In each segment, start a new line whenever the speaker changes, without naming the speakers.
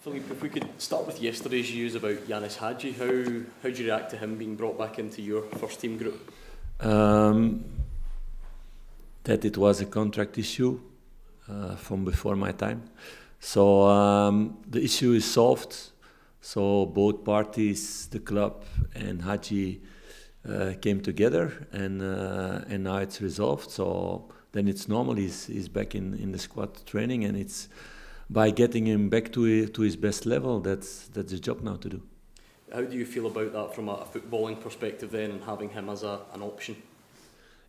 Philippe, if we could start with yesterday's news about Yanis Hadji, how do you react to him being brought back into your first team group?
That it was a contract issue from before my time. So the issue is solved. So both parties, the club and Hadji, came together, and now it's resolved. So then it's normal. He's back in the squad training, and it's by getting him back to his best level. That's the job now to do.
How do you feel about that from a footballing perspective then, and having him as an option?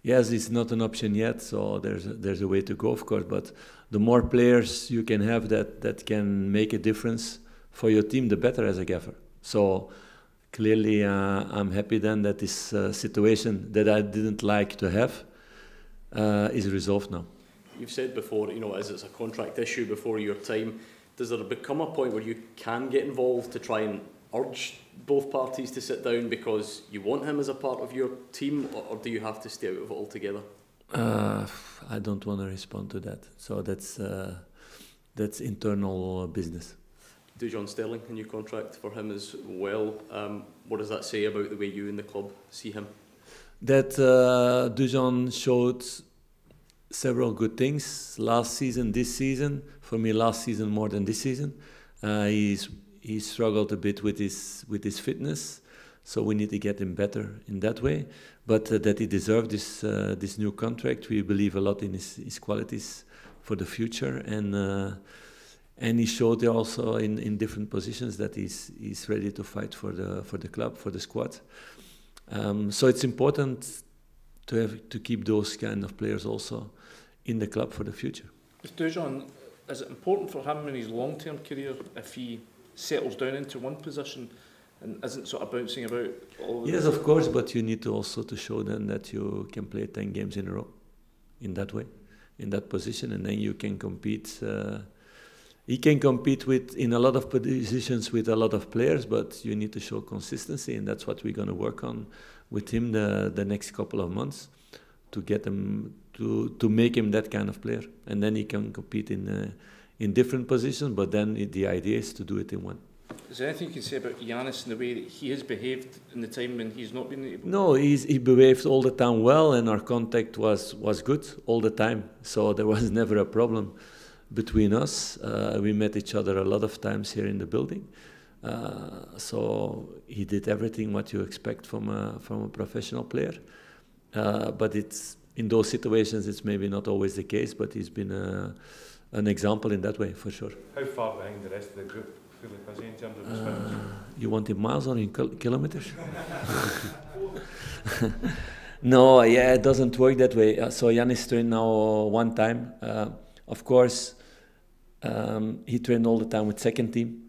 Yes, it's not an option yet, so there's a way to go, of course. But the more players you can have that can make a difference for your team, the better as a gaffer. So clearly, I'm happy then that this situation that I didn't like to have is resolved now.
You've said before, as it's a contract issue before your time, does there become a point where you can get involved to try and urge both parties to sit down because you want him as a part of your team, or do you have to stay out of it altogether?
I don't want to respond to that. So that's internal business.
Dujon Sterling, a new contract for him as well. What does that say about the way you and the club see him?
That Dujon showed several good things last season, this season. For me, last season more than this season. He struggled a bit with his fitness, so we need to get him better in that way. But that he deserved this new contract, we believe a lot in his qualities for the future, and he showed also in different positions that he's ready to fight for the club, for the squad. So it's important to keep those kind of players also in the club for the future.
With Dujon, is it important for him in his long-term career if he settles down into one position and isn't sort of bouncing about all the
Yes, of course, but you need to also to show them that you can play 10 games in a row in that way, in that position, and then you can compete. He can compete in a lot of positions with a lot of players, but you need to show consistency, and that's what we're going to work on with him the next couple of months to get him to make him that kind of player, and then he can compete in different positions. But then the idea is to do it in one.
Is there anything you can say about Yanis and the way that he has behaved in the time when he's not been able?
No, he behaved all the time well, and our contact was good all the time, so there was never a problem between us. We met each other a lot of times here in the building. So he did everything what you expect from a professional player. But in those situations it's maybe not always the case, but he's been an example in that way for sure.
How far behind the rest of the group, Philippe, is he in terms of his fitness?
You want in miles or in kilometers? No, yeah, it doesn't work that way. So Yanis trained now one time. Of course, he trained all the time with second team.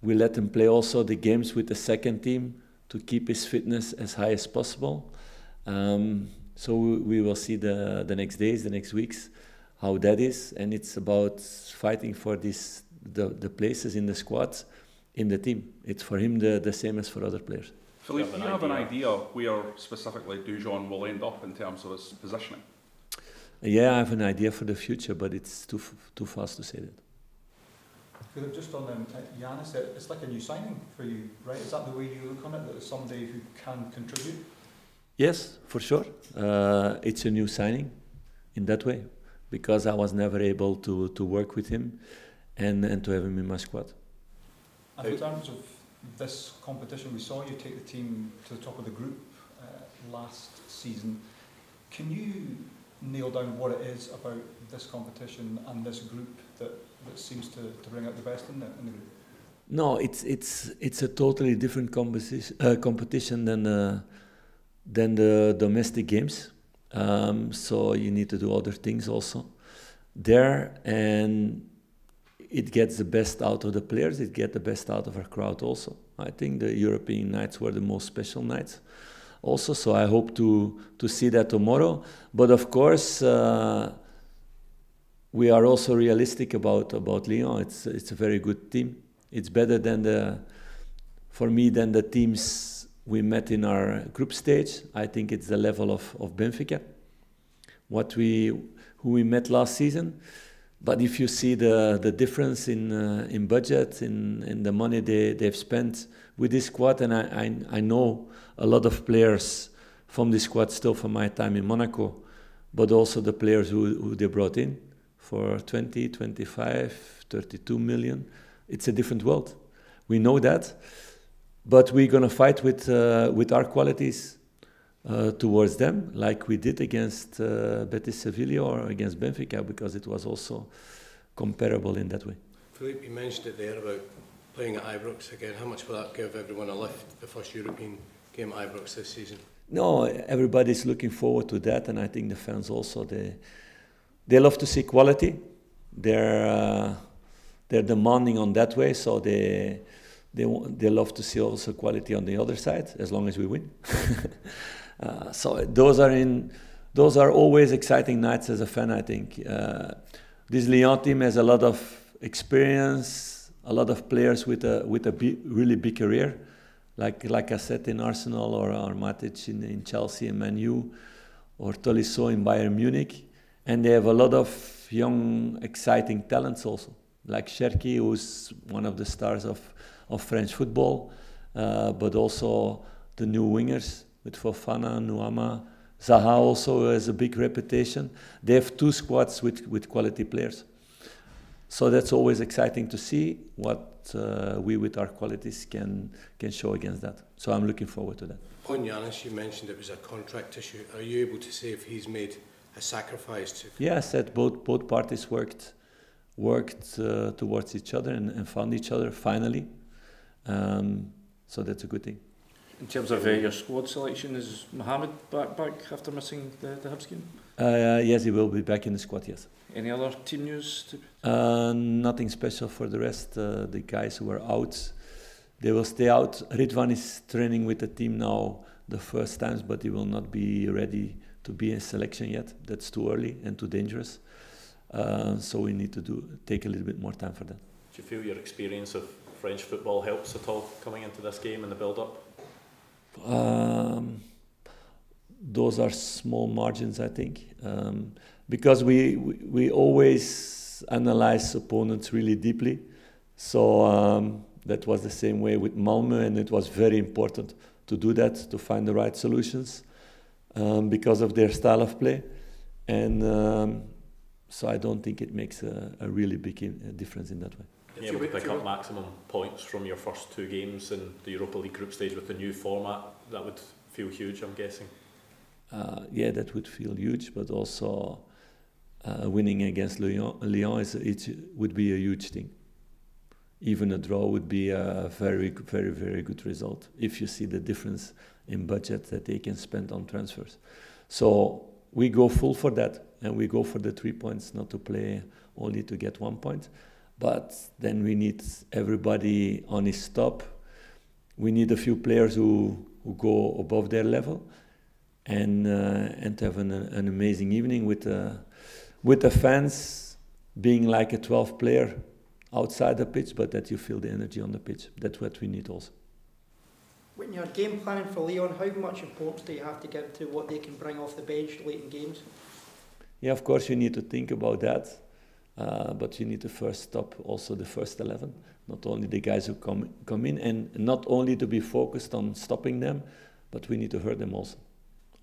We let him play also the games with the second team to keep his fitness as high as possible. So we will see the next days, the next weeks, how that is. And it's about fighting for the places in the squad, in the team. It's for him the same as for other players.
Philippe, do you have an idea where specifically Dujon will end up in terms of his positioning?
Yeah, I have an idea for the future, but it's too fast to say that.
Philippe, just on Yanis, it's like a new signing for you, right? Is that the way you look on it, that it's somebody who can contribute?
Yes, for sure. It's a new signing in that way, because I was never able to work with him and to have him in my squad.
And in terms of this competition, we saw you take the team to the top of the group last season. Can you nail down what it is about this competition and this group that seems to bring out the best in the group?
No, it's a totally different competition than the domestic games. So you need to do other things also there, and it gets the best out of the players. It gets the best out of our crowd also. I think the European nights were the most special nights also, so I hope to see that tomorrow. But of course, we are also realistic about Lyon. It's a very good team. It's better for me than the teams we met in our group stage. I think it's the level of Benfica, who we met last season. But if you see the difference in budget, in the money they've spent with this squad, and I know a lot of players from this squad still from my time in Monaco, but also the players who they brought in for 20, 25, 32 million. It's a different world. We know that, but we're going to fight with our qualities towards them, like we did against Betis Sevilla or against Benfica, because it was also comparable in that way.
Philippe, you mentioned it there about playing at Ibrox again. How much will that give everyone a lift, the first European game at Ibrox this season?
No, everybody's looking forward to that, and I think the fans also, they love to see quality. They're demanding on that way, so they love to see also quality on the other side, as long as we win. So those are always exciting nights as a fan, I think. This Lyon team has a lot of experience, a lot of players with a really big career, like I said in Arsenal, or Matic in Chelsea and Man U, or Tolisso in Bayern Munich, and they have a lot of young, exciting talents also, like Cherki, who's one of the stars of French football, but also the new wingers with Fofana, Nuama, Zaha also has a big reputation. They have two squads with quality players. So that's always exciting to see what we with our qualities can show against that. So I'm looking forward to that.
On Giannis, you mentioned it was a contract issue. Are you able to say if he's made a sacrifice?
Yeah, I said both parties worked towards each other and found each other finally. So that's a good thing.
In terms of your squad selection, is Mohamed back after missing the Hibs game?
Yes, he will be back in the squad, yes.
Any other team news?
Nothing special for the rest. The guys who are out, they will stay out. Ridwan is training with the team now the first times, but he will not be ready to be in selection yet. That's too early and too dangerous. So we need to take a little bit more time for that.
Do you feel your experience of French football helps at all coming into this game and the build-up?
Those are small margins, I think, because we always analyze opponents really deeply. So that was the same way with Malmö, and it was very important to do that, to find the right solutions because of their style of play. And so I don't think it makes a really big difference in that way.
If you pick up maximum points from your first two games in the Europa League group stage with the new format, that would feel huge, I'm guessing. Yeah, that would feel huge, but also winning against Lyon would be a huge thing. Even a draw would be a very, very, very good result if you see the difference in budget that they can spend on transfers. So we go full for that, and we go for the 3 points, not to play only to get 1 point. But then we need everybody on his top. We need a few players who go above their level, and to have an amazing evening with the fans being like a 12th player outside the pitch, but that you feel the energy on the pitch. That's what we need also.
When you're game planning for Lyon, how much importance do you have to give to what they can bring off the bench late in games?
Yeah, of course you need to think about that. But you need to first stop also the first 11, not only the guys who come in, and not only to be focused on stopping them, but we need to hurt them also.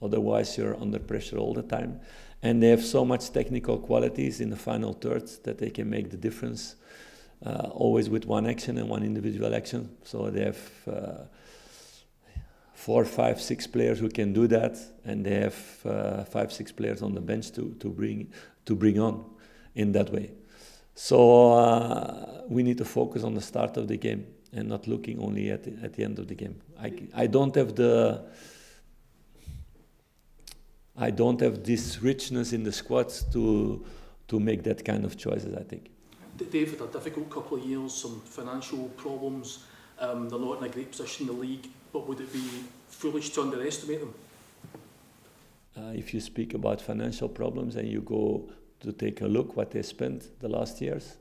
Otherwise you're under pressure all the time. And they have so much technical qualities in the final thirds that they can make the difference, always with one action and one individual action. So they have 4, 5, 6 players who can do that, and they have 5, 6 players on the bench to bring on in that way. So we need to focus on the start of the game and not looking only at the end of the game. I don't have this richness in the squads to make that kind of choices, I think.
They've had a difficult couple of years, some financial problems. They're not in a great position in the league, but would it be foolish to underestimate them?
If you speak about financial problems and you go to take a look what they spent the last years,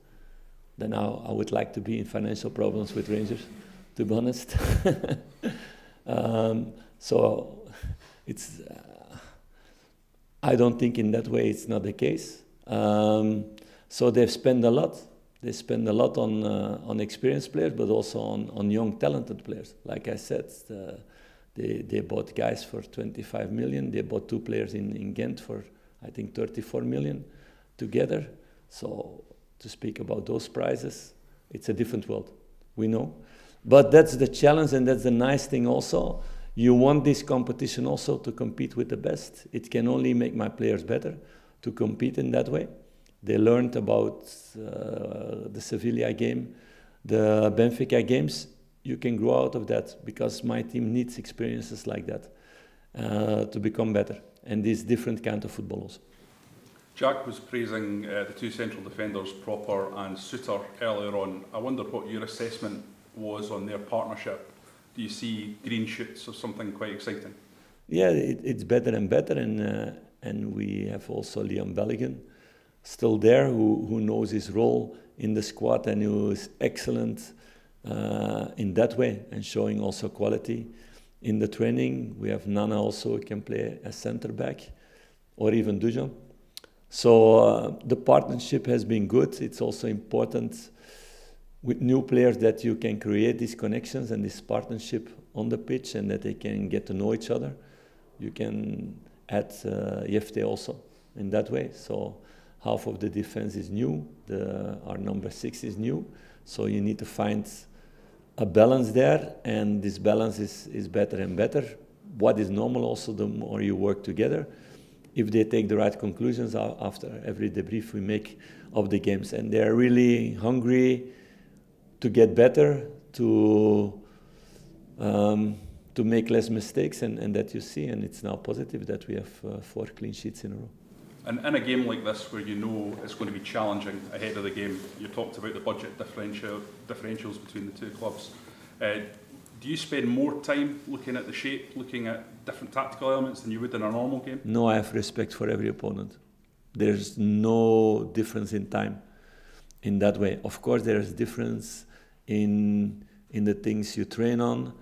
then I would like to be in financial problems with Rangers, to be honest. So it's I don't think in that way it's not the case. So they've spent a lot. They spend a lot on experienced players, but also on young, talented players. Like I said, they bought guys for 25 million. They bought 2 players in Ghent for, I think, 34 million together. So to speak about those prices, it's a different world. We know. But that's the challenge, and that's the nice thing also. You want this competition also to compete with the best. It can only make my players better to compete in that way. They learned about the Sevilla game, the Benfica games. You can grow out of that because my team needs experiences like that to become better. And this different kind of football also.
Jack was praising the 2 central defenders, Proper and Suter, earlier on. I wonder what your assessment was on their partnership. Do you see green shoots of something quite exciting?
Yeah, it's better and better, and we have also Leon Belligan still there, who knows his role in the squad and who is excellent in that way and showing also quality in the training. We have Nana also who can play as centre back, or even Dujon. So the partnership has been good. It's also important with new players that you can create these connections and this partnership on the pitch, and that they can get to know each other. You can add Jefte also in that way. So half of the defense is new, our number 6 is new, so you need to find a balance there, and this balance is better and better. What is normal also, the more you work together, if they take the right conclusions after every debrief we make of the games. And they're really hungry to get better, to make less mistakes, and that you see, and it's now positive that we have 4 clean sheets in a row.
And in a game like this, where you know it's going to be challenging ahead of the game, you talked about the budget differentials between the 2 clubs. Do you spend more time looking at the shape, looking at different tactical elements than you would in a normal game?
No, I have respect for every opponent. There's no difference in time in that way. Of course, there is difference in the things you train on,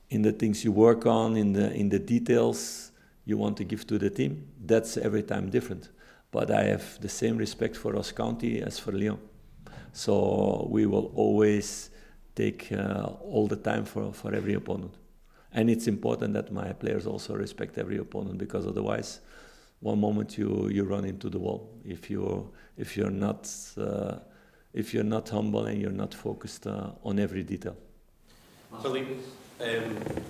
in the things you work on, in the details you want to give to the team. That's every time different. But I have the same respect for Ross County as for Lyon. So we will always take all the time for every opponent. And it's important that my players also respect every opponent, because otherwise one moment you run into the wall if you're not humble and you're not focused on every detail.
Philippe,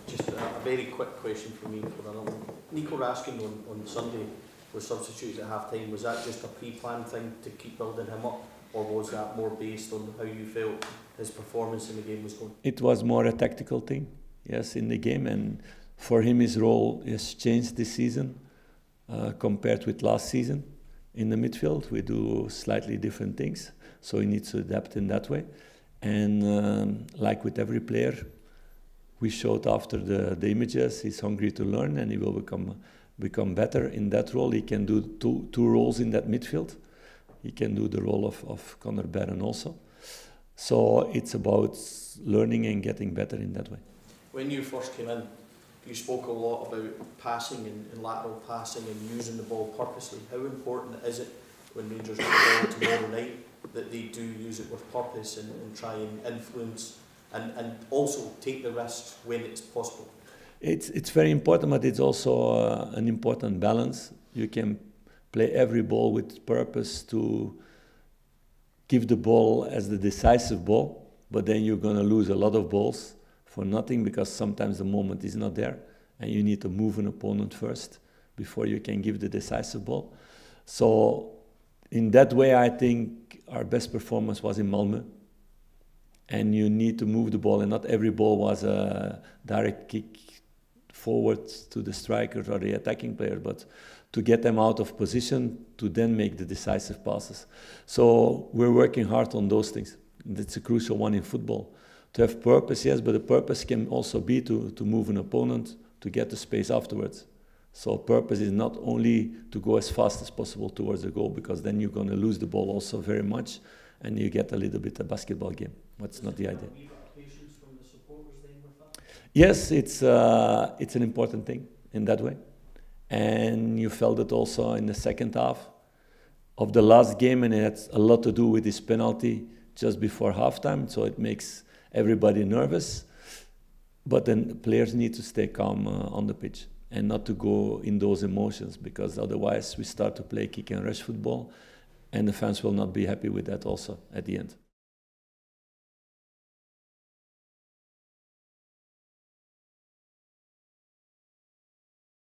just a very quick question for me for another one. Nico Raskin on Sunday was substituted at half-time. Was that just a pre-planned thing to keep building him up, or was that more based on how you felt his performance in the game was going?
It was more a tactical thing, yes, in the game, and for him his role has changed this season compared with last season. In the midfield we do slightly different things, so he needs to adapt in that way. And like with every player, we showed after the images, he's hungry to learn, and he will become better in that role. He can do two roles in that midfield. He can do the role of Conor Barron also. So it's about learning and getting better in that way.
When you first came in, you spoke a lot about passing and lateral passing and using the ball purposely. How important is it when Rangers get the ball tomorrow night that they do use it with purpose and try and influence and also take the risks when it's possible?
It's very important, but it's also an important balance. You can play every ball with purpose to give the ball as the decisive ball, but then you're going to lose a lot of balls for nothing, because sometimes the moment is not there and you need to move an opponent first before you can give the decisive ball. So in that way, I think our best performance was in Malmö. And you need to move the ball, and not every ball was a direct kick forward to the strikers or the attacking player, but to get them out of position to then make the decisive passes. So we're working hard on those things. That's a crucial one in football. To have purpose, yes, but the purpose can also be to move an opponent, to get the space afterwards. So purpose is not only to go as fast as possible towards the goal, because then you're going to lose the ball also very much, and you get a little bit a basketball game. That's not the idea. Yes, it's an important thing in that way. And you felt it also in the second half of the last game, and it had a lot to do with this penalty just before halftime, so it makes everybody nervous. But then players need to stay calm on the pitch and not to go in those emotions, because otherwise we start to play kick and rush football, and the fans will not be happy with that also at the end.